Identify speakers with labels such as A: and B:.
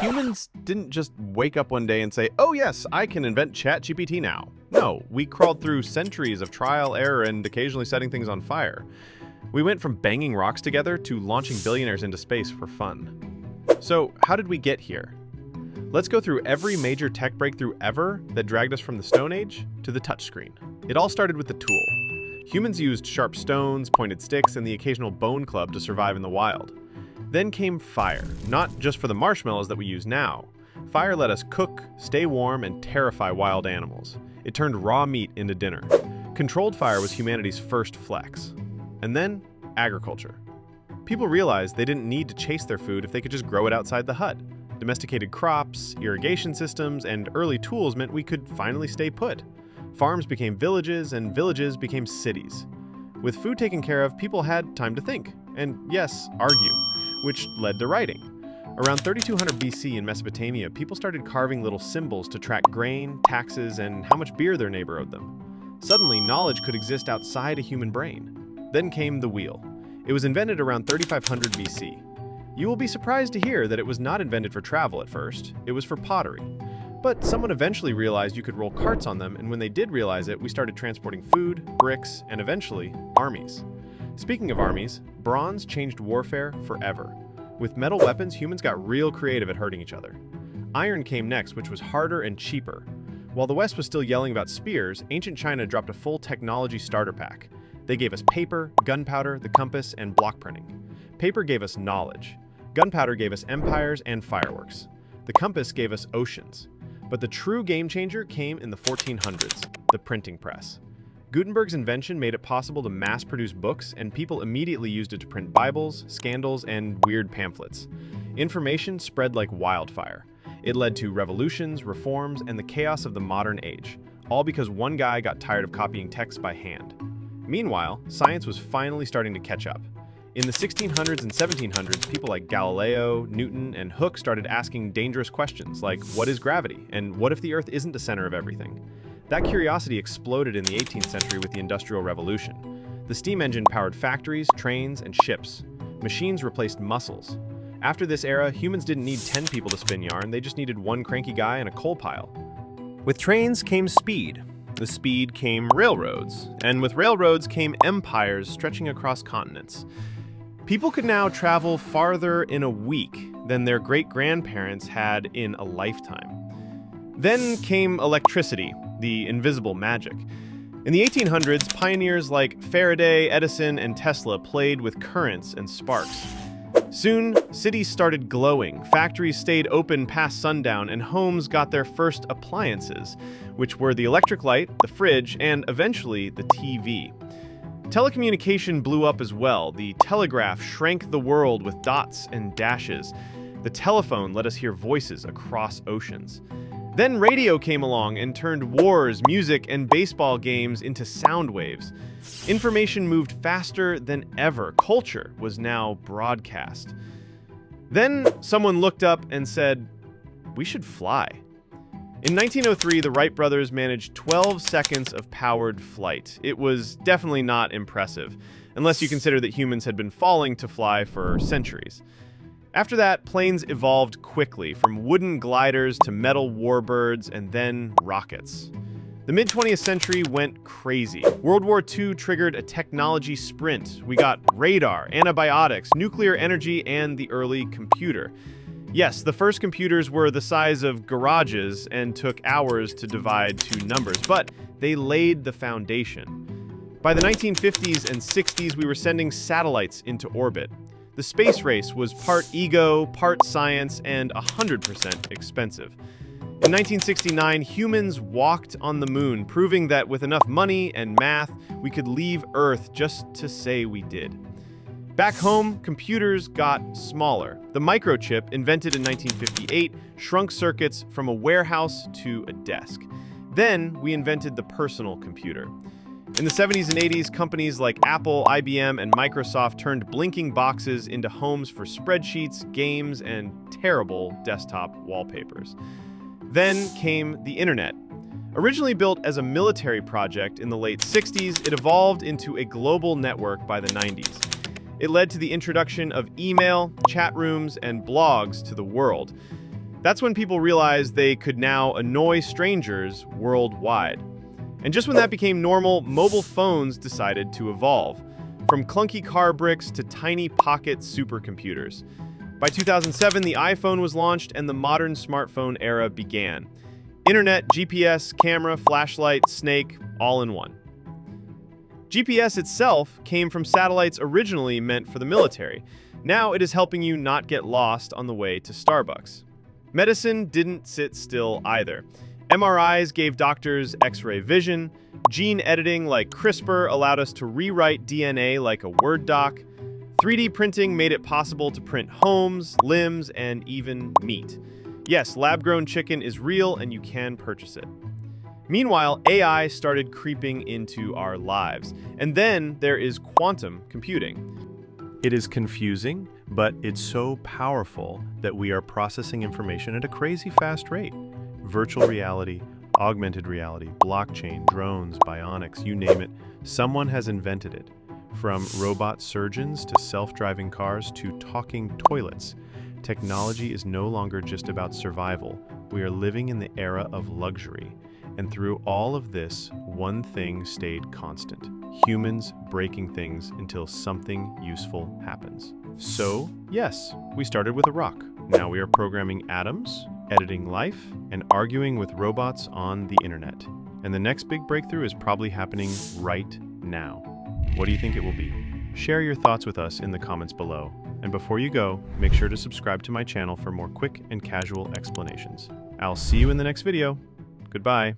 A: Humans didn't just wake up one day and say, oh yes, I can invent ChatGPT now. No, we crawled through centuries of trial, error, and occasionally setting things on fire. We went from banging rocks together to launching billionaires into space for fun. So, how did we get here? Let's go through every major tech breakthrough ever that dragged us from the Stone Age to the touchscreen. It all started with the tool. Humans used sharp stones, pointed sticks, and the occasional bone club to survive in the wild. Then came fire, not just for the marshmallows that we use now. Fire let us cook, stay warm, and terrify wild animals. It turned raw meat into dinner. Controlled fire was humanity's first flex. And then, agriculture. People realized they didn't need to chase their food if they could just grow it outside the hut. Domesticated crops, irrigation systems, and early tools meant we could finally stay put. Farms became villages, and villages became cities. With food taken care of, people had time to think, and yes, argue, which led to writing. Around 3200 BC in Mesopotamia, people started carving little symbols to track grain, taxes, and how much beer their neighbor owed them. Suddenly, knowledge could exist outside a human brain. Then came the wheel. It was invented around 3500 BC. You will be surprised to hear that it was not invented for travel at first. It was for pottery. But someone eventually realized you could roll carts on them, and when they did realize it, we started transporting food, bricks, and eventually, armies. Speaking of armies, bronze changed warfare forever. With metal weapons, humans got real creative at hurting each other. Iron came next, which was harder and cheaper. While the West was still yelling about spears, ancient China dropped a full technology starter pack. They gave us paper, gunpowder, the compass, and block printing. Paper gave us knowledge. Gunpowder gave us empires and fireworks. The compass gave us oceans. But the true game changer came in the 1400s, the printing press. Gutenberg's invention made it possible to mass-produce books, and people immediately used it to print Bibles, scandals, and weird pamphlets. Information spread like wildfire. It led to revolutions, reforms, and the chaos of the modern age, all because one guy got tired of copying text by hand. Meanwhile, science was finally starting to catch up. In the 1600s and 1700s, people like Galileo, Newton, and Hooke started asking dangerous questions like, what is gravity? And what if the Earth isn't the center of everything? That curiosity exploded in the 18th century with the Industrial Revolution. The steam engine powered factories, trains, and ships. Machines replaced muscles. After this era, humans didn't need 10 people to spin yarn, they just needed one cranky guy and a coal pile.
B: With trains came speed. With speed came railroads. And with railroads came empires stretching across continents. People could now travel farther in a week than their great-grandparents had in a lifetime. Then came electricity, the invisible magic. In the 1800s, pioneers like Faraday, Edison, and Tesla played with currents and sparks. Soon, cities started glowing, factories stayed open past sundown, and homes got their first appliances, which were the electric light, the fridge, and eventually the TV. Telecommunication blew up as well. The telegraph shrank the world with dots and dashes. The telephone let us hear voices across oceans. Then radio came along and turned wars, music, and baseball games into sound waves. Information moved faster than ever. Culture was now broadcast. Then someone looked up and said, we should fly. In 1903, the Wright brothers managed 12 seconds of powered flight. It was definitely not impressive, unless you consider that humans had been falling to fly for centuries. After that, planes evolved quickly, from wooden gliders to metal warbirds and then rockets. The mid-20th century went crazy. World War II triggered a technology sprint. We got radar, antibiotics, nuclear energy, and the early computer. Yes, the first computers were the size of garages and took hours to divide two numbers, but they laid the foundation. By the 1950s and 60s, we were sending satellites into orbit. The space race was part ego, part science, and 100% expensive. In 1969, humans walked on the moon, proving that with enough money and math, we could leave Earth just to say we did. Back home, computers got smaller. The microchip, invented in 1958, shrunk circuits from a warehouse to a desk. Then we invented the personal computer. In the 70s and 80s, companies like Apple, IBM, and Microsoft turned blinking boxes into homes for spreadsheets, games, and terrible desktop wallpapers. Then came the internet. Originally built as a military project in the late 60s, it evolved into a global network by the 90s. It led to the introduction of email, chat rooms, and blogs to the world. That's when people realized they could now annoy strangers worldwide. And just when that became normal, mobile phones decided to evolve, from clunky car bricks to tiny pocket supercomputers. By 2007, the iPhone was launched and the modern smartphone era began. Internet, GPS, camera, flashlight, snake, all in one. GPS itself came from satellites originally meant for the military. Now it is helping you not get lost on the way to Starbucks. Medicine didn't sit still either. MRIs gave doctors X-ray vision. Gene editing like CRISPR allowed us to rewrite DNA like a Word doc. 3D printing made it possible to print homes, limbs, and even meat. Yes, lab-grown chicken is real and you can purchase it. Meanwhile, AI started creeping into our lives. And then there is quantum computing.
A: It is confusing, but it's so powerful that we are processing information at a crazy fast rate. Virtual reality, augmented reality, blockchain, drones, bionics, you name it, someone has invented it. From robot surgeons to self-driving cars to talking toilets, technology is no longer just about survival. We are living in the era of luxury. And through all of this, one thing stayed constant. Humans breaking things until something useful happens. So, yes, we started with a rock. Now we are programming atoms, editing life, and arguing with robots on the internet. And the next big breakthrough is probably happening right now. What do you think it will be? Share your thoughts with us in the comments below. And before you go, make sure to subscribe to my channel for more quick and casual explanations. I'll see you in the next video. Goodbye.